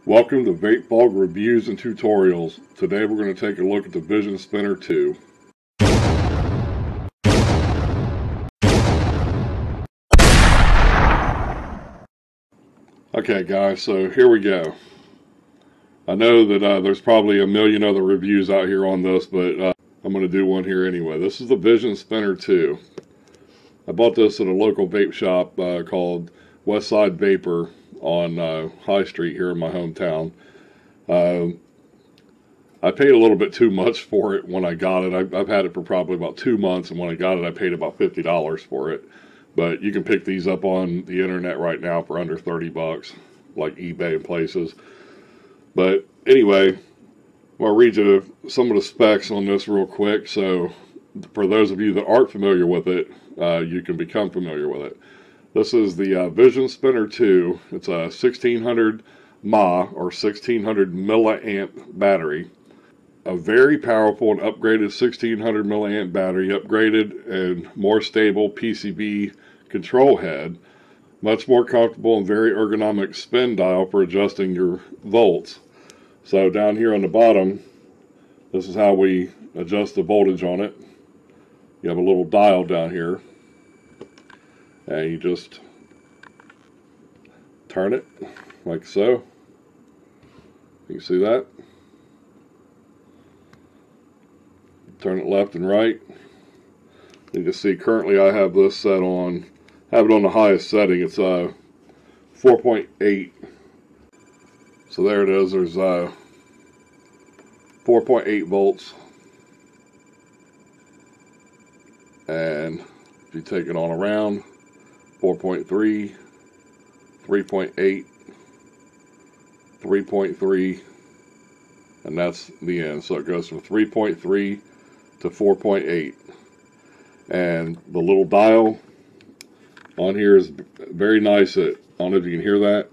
Welcome to Vapefog Reviews and Tutorials. Today we're going to take a look at the Vision Spinner 2. Okay guys, so here we go. I know that there's probably a million other reviews out here on this, but I'm going to do one here anyway. This is the Vision Spinner 2. I bought this at a local vape shop called Westside Vapor on High Street here in my hometown. I paid a little bit too much for it when I got it. I've had it for probably about 2 months, and when I got it I paid about $50 for it. But you can pick these up on the internet right now for under 30 bucks, like eBay and places. But anyway, I'll read you some of the specs on this real quick, so for those of you that aren't familiar with it, you can become familiar with it. This is the Vision Spinner 2. It's a 1600 mAh or 1600 milliamp battery. A very powerful and upgraded 1600 milliamp battery, upgraded and more stable PCB control head, much more comfortable and very ergonomic spin dial for adjusting your volts. So down here on the bottom, this is how we adjust the voltage on it. You have a little dial down here, and you just turn it like so. You can see that. Turn it left and right. You can see currently I have this set on, have it on the highest setting. It's 4.8. So there it is. There's 4.8 volts. And if you take it on around, 4.3, 3.8, 3.3, and that's the end. So it goes from 3.3 to 4.8. And the little dial on here is very nice. I don't know if you can hear that.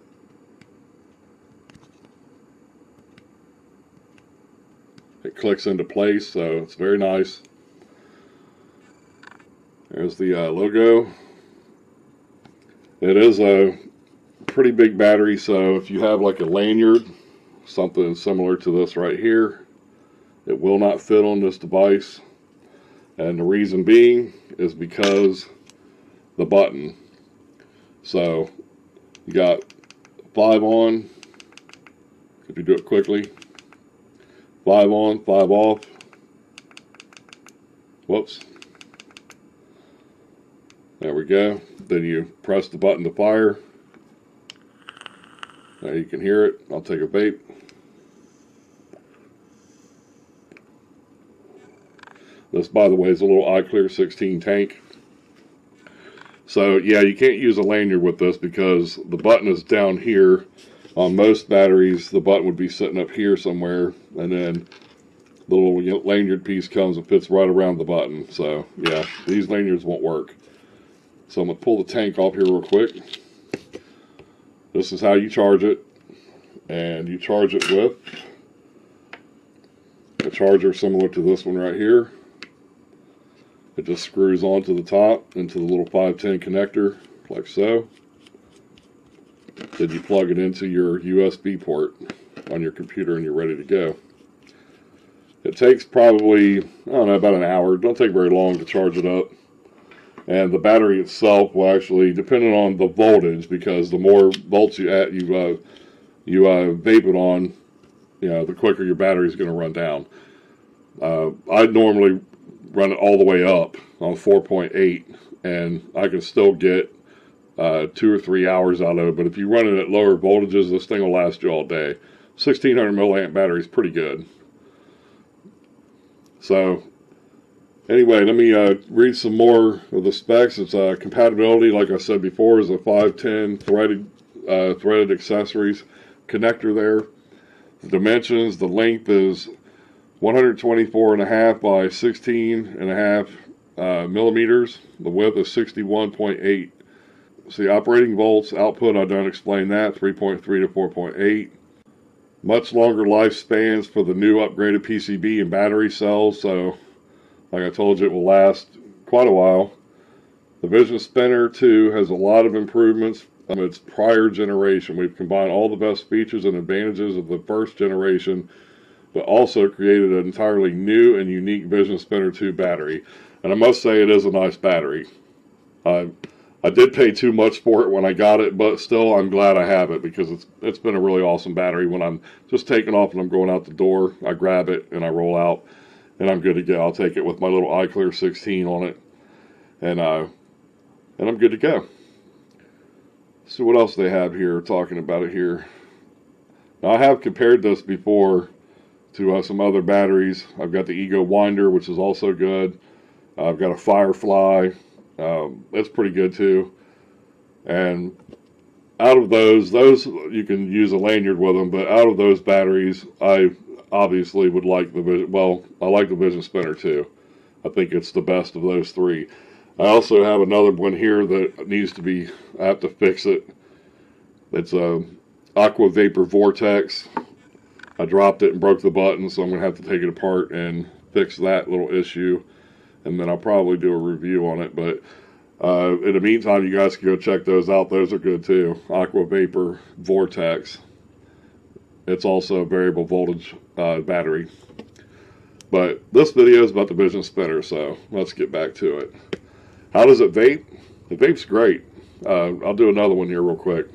It clicks into place, so it's very nice. There's the logo. It is a pretty big battery, so if you have like a lanyard, something similar to this right here, it will not fit on this device. And the reason being is because the button. So you got 5 on, if you do it quickly, 5 on, 5 off. Whoops. There we go. Then you press the button to fire. Now you can hear it. I'll take a vape. This, by the way, is a little iClear 16 tank. So yeah, you can't use a lanyard with this because the button is down here. On most batteries, the button would be sitting up here somewhere, and then the little lanyard piece comes and fits right around the button. So yeah, these lanyards won't work. So I'm going to pull the tank off here real quick. This is how you charge it. And you charge it with a charger similar to this one right here. It just screws onto the top into the little 510 connector, like so. Then you plug it into your USB port on your computer and you're ready to go. It takes probably, I don't know, about an hour. It don't take very long to charge it up. And the battery itself will actually, depending on the voltage, because the more volts you add, you vape it on, the quicker your battery is going to run down. I'd normally run it all the way up on 4.8, and I can still get 2 or 3 hours out of it. But if you run it at lower voltages, this thing will last you all day. 1600 milliamp battery is pretty good. So anyway, let me read some more of the specs. It's compatibility, like I said before, is a 510 threaded accessories connector there. The dimensions, the length is 124.5 by 16.5 millimeters. The width is 61.8. See, operating volts output, I don't explain that, 3.3 to 4.8. Much longer lifespans for the new upgraded PCB and battery cells, so like I told you, it will last quite a while. The Vision Spinner 2 has a lot of improvements its prior generation. We've combined all the best features and advantages of the first generation, but also created an entirely new and unique Vision Spinner 2 battery. And I must say, it is a nice battery. I did pay too much for it when I got it, but still I'm glad I have it, because it's been a really awesome battery. When I'm just taking off and I'm going out the door, I grab it and I roll out, and I'm good to go. I'll take it with my little iClear 16 on it, and I'm good to go. So what else they have here, talking about it here. Now, I have compared this before to some other batteries. I've got the Ego Winder, which is also good. I've got a Firefly. That's pretty good too. And out of those you can use a lanyard with them, but out of those batteries, I obviously would like I like the Vision Spinner 2. I think it's the best of those three. I also have another one here that needs to be, I have to fix it. It's a Aqua Vapor Vortex. I dropped it and broke the button, so I'm going to have to take it apart and fix that little issue. And then I'll probably do a review on it. But in the meantime, you guys can go check those out. Those are good too. Aqua Vapor Vortex. It's also a variable voltage battery. But this video is about the Vision Spinner, so let's get back to it. How does it vape? It vapes great. I'll do another one here real quick.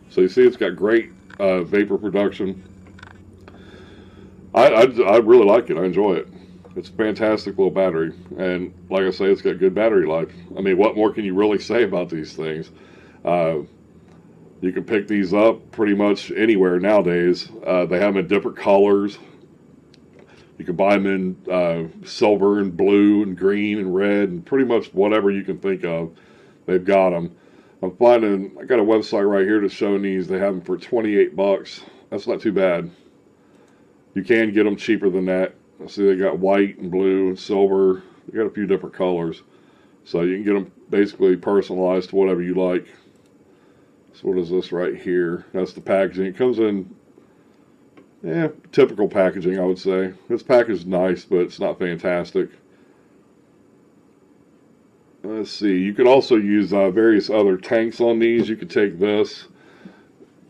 So you see it's got great vapor production. I really like it. I enjoy it. It's a fantastic little battery. And like I say, it's got good battery life. I mean, what more can you really say about these things? You can pick these up pretty much anywhere nowadays. They have them in different colors. You can buy them in silver and blue and green and red and pretty much whatever you can think of. They've got them. I'm finding, I got a website right here that's showing these. They have them for 28 bucks. That's not too bad. You can get them cheaper than that. I see they got white and blue and silver. They got a few different colors. So you can get them basically personalized to whatever you like. So what is this right here? That's the packaging. It comes in, typical packaging, I would say. This package is nice, but it's not fantastic. Let's see. You could also use various other tanks on these. You could take this.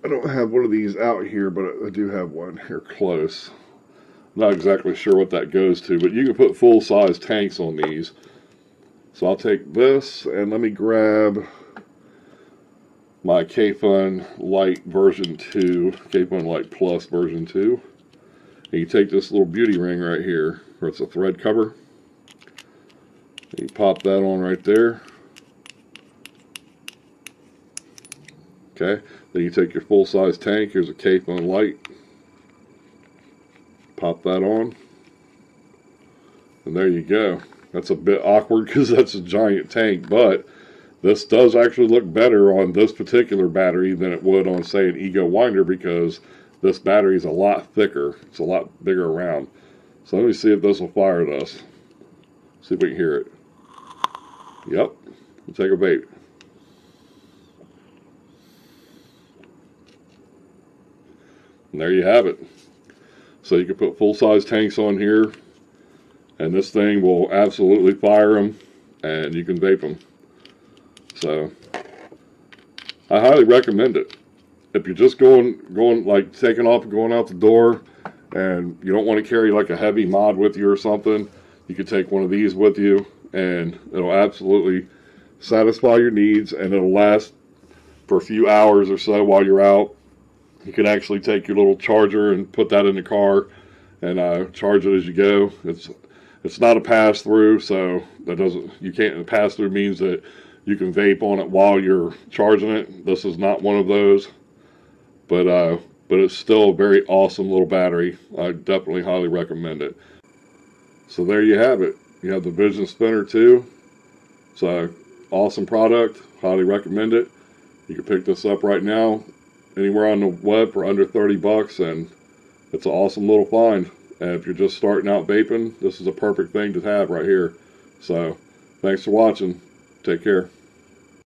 I don't have one of these out here, but I do have one here close. Not exactly sure what that goes to, but you can put full-size tanks on these. So I'll take this, and let me grab my K-Fun Lite version 2, K-Fun Lite Plus version 2. And you take this little beauty ring right here, where it's a thread cover. You pop that on right there. Okay, then you take your full-size tank. Here's a K-Fun Lite. Pop that on. And there you go. That's a bit awkward because that's a giant tank, but this does actually look better on this particular battery than it would on, say, an Ego Winder, because this battery is a lot thicker. It's a lot bigger around. So let me see if this will fire this. See if we can hear it. Yep. We'll take a vape. And there you have it. So you can put full-size tanks on here, and this thing will absolutely fire them, and you can vape them. So I highly recommend it. If you're just going like taking off and going out the door, and you don't want to carry like a heavy mod with you or something, you could take one of these with you, and it'll absolutely satisfy your needs, and it'll last for a few hours or so while you're out. You can actually take your little charger and put that in the car and charge it as you go. It's not a pass-through, so that doesn't, you can't, a pass-through means that you can vape on it while you're charging it. This is not one of those, but it's still a very awesome little battery. I definitely highly recommend it. So there you have it. You have the Vision Spinner 2. It's an awesome product. Highly recommend it. You can pick this up right now anywhere on the web for under 30 bucks, and it's an awesome little find. And if you're just starting out vaping, this is a perfect thing to have right here. So, thanks for watching. Take care.